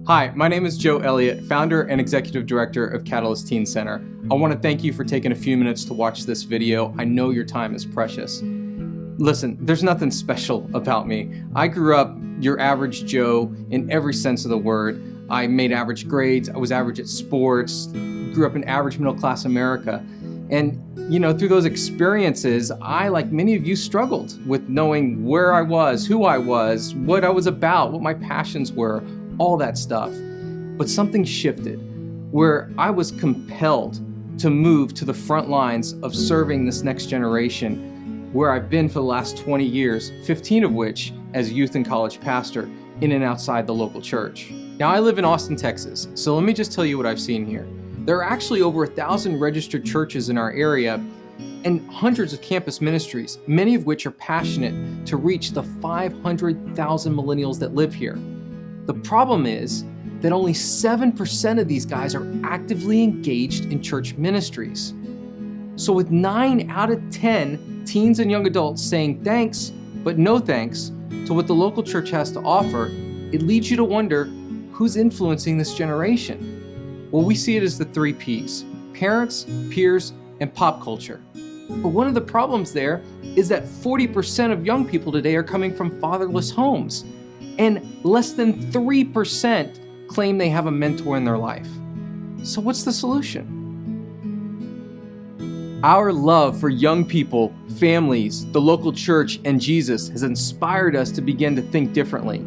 Hi, my name is Joe Elliott, founder and executive director of Catalyst Teen Center. I want to thank you for taking a few minutes to watch this video. I know your time is precious. Listen, there's nothing special about me. I grew up your average Joe in every sense of the word. I made average grades, I was average at sports, grew up in average middle class America. And through those experiences, I, like many of you, struggled with knowing where I was, who I was, what I was about, what my passions were, all that stuff. But something shifted where I was compelled to move to the front lines of serving this next generation, where I've been for the last 20 years, 15 of which as youth and college pastor in and outside the local church. Now, I live in Austin, Texas, so let me just tell you what I've seen here. There are actually over 1,000 registered churches in our area and hundreds of campus ministries, many of which are passionate to reach the 500,000 millennials that live here. The problem is that only 7% of these guys are actively engaged in church ministries. So with 9 out of 10 teens and young adults saying thanks, but no thanks to what the local church has to offer, it leads you to wonder who's influencing this generation. Well, we see it as the 3 Ps: parents, peers, and pop culture. But one of the problems there is that 40% of young people today are coming from fatherless homes, and less than 3% claim they have a mentor in their life. So what's the solution? Our love for young people, families, the local church, and Jesus has inspired us to begin to think differently.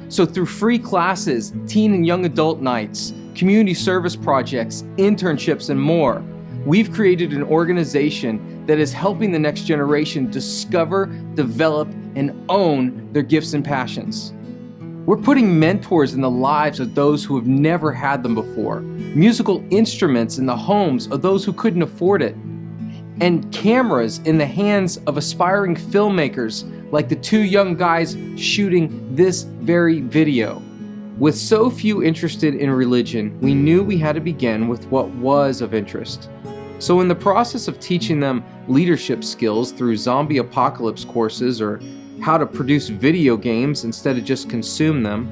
So through free classes, teen and young adult nights, community service projects, internships, and more, we've created an organization that is helping the next generation discover, develop, and own their gifts and passions. We're putting mentors in the lives of those who have never had them before, musical instruments in the homes of those who couldn't afford it, and cameras in the hands of aspiring filmmakers like the 2 young guys shooting this very video. With so few interested in religion, we knew we had to begin with what was of interest. So in the process of teaching them leadership skills through zombie apocalypse courses or how to produce video games instead of just consume them,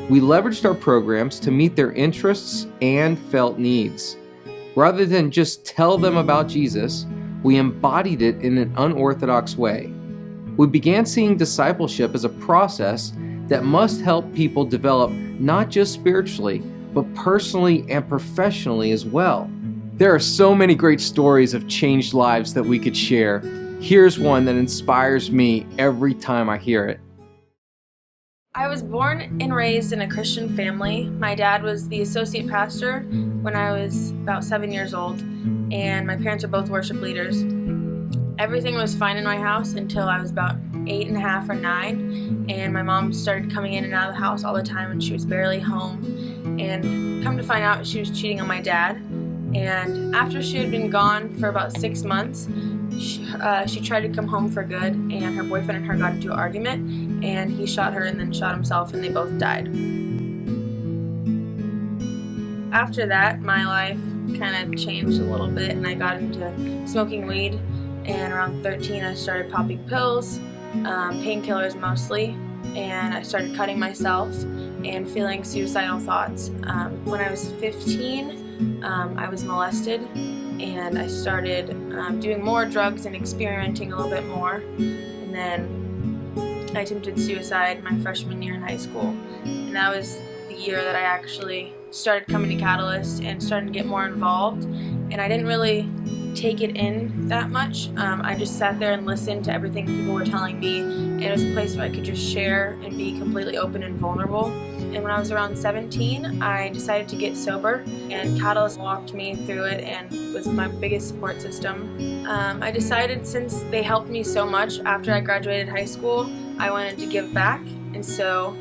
we leveraged our programs to meet their interests and felt needs. Rather than just tell them about Jesus, we embodied it in an unorthodox way. We began seeing discipleship as a process that must help people develop not just spiritually, but personally and professionally as well. There are so many great stories of changed lives that we could share. Here's one that inspires me every time I hear it. I was born and raised in a Christian family. My dad was the associate pastor when I was about 7 years old, and my parents are both worship leaders. Everything was fine in my house until I was about 8 and a half or 9, and my mom started coming in and out of the house all the time and she was barely home. And come to find out, she was cheating on my dad. And after she had been gone for about 6 months, she tried to come home for good, and her boyfriend and her got into an argument, and he shot her and then shot himself, and they both died. After that, my life kind of changed a little bit, and I got into smoking weed, and around 13 I started popping pills, painkillers mostly, and I started cutting myself and feeling suicidal thoughts. When I was 15, I was molested, and I started doing more drugs and experimenting a little bit more. And then I attempted suicide my freshman year in high school. And that was the year that I actually started coming to Catalyst and started to get more involved. And I didn't really take it in that much. I just sat there and listened to everything people were telling me. And it was a place where I could just share and be completely open and vulnerable. And when I was around 17, I decided to get sober, and Catalyst walked me through it and was my biggest support system. I decided, since they helped me so much after I graduated high school, I wanted to give back, and so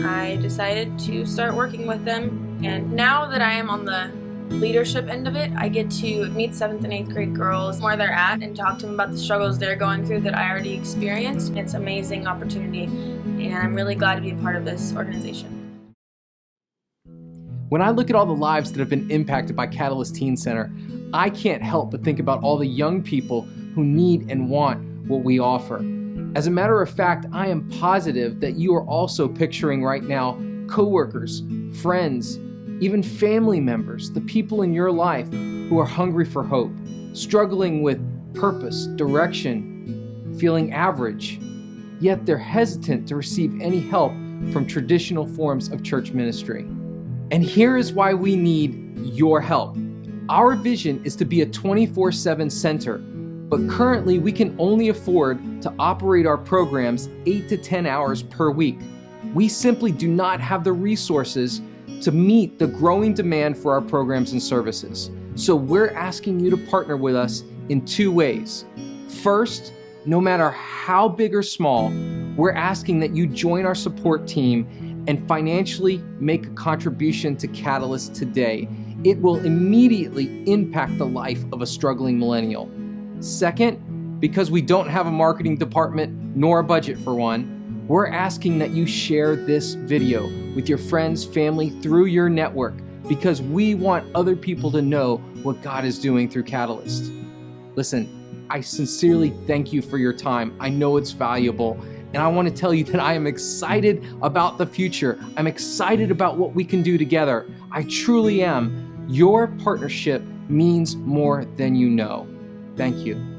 I decided to start working with them. And now that I am on the leadership end of it, I get to meet 7th and 8th grade girls where they're at and talk to them about the struggles they're going through that I already experienced. It's an amazing opportunity, and I'm really glad to be a part of this organization. When I look at all the lives that have been impacted by Catalyst Teen Center, I can't help but think about all the young people who need and want what we offer. As a matter of fact, I am positive that you are also picturing right now coworkers, friends, even family members, the people in your life who are hungry for hope, struggling with purpose, direction, feeling average, yet they're hesitant to receive any help from traditional forms of church ministry. And here is why we need your help. Our vision is to be a 24/7 center, but currently we can only afford to operate our programs 8 to 10 hours per week. We simply do not have the resources to meet the growing demand for our programs and services. So we're asking you to partner with us in 2 ways. First, no matter how big or small, we're asking that you join our support team and financially make a contribution to Catalyst today. It will immediately impact the life of a struggling millennial. Second, because we don't have a marketing department nor a budget for one, we're asking that you share this video with your friends, family, through your network, because we want other people to know what God is doing through Catalyst. Listen, I sincerely thank you for your time. I know it's valuable, and I want to tell you that I am excited about the future. I'm excited about what we can do together. I truly am. Your partnership means more than you know. Thank you.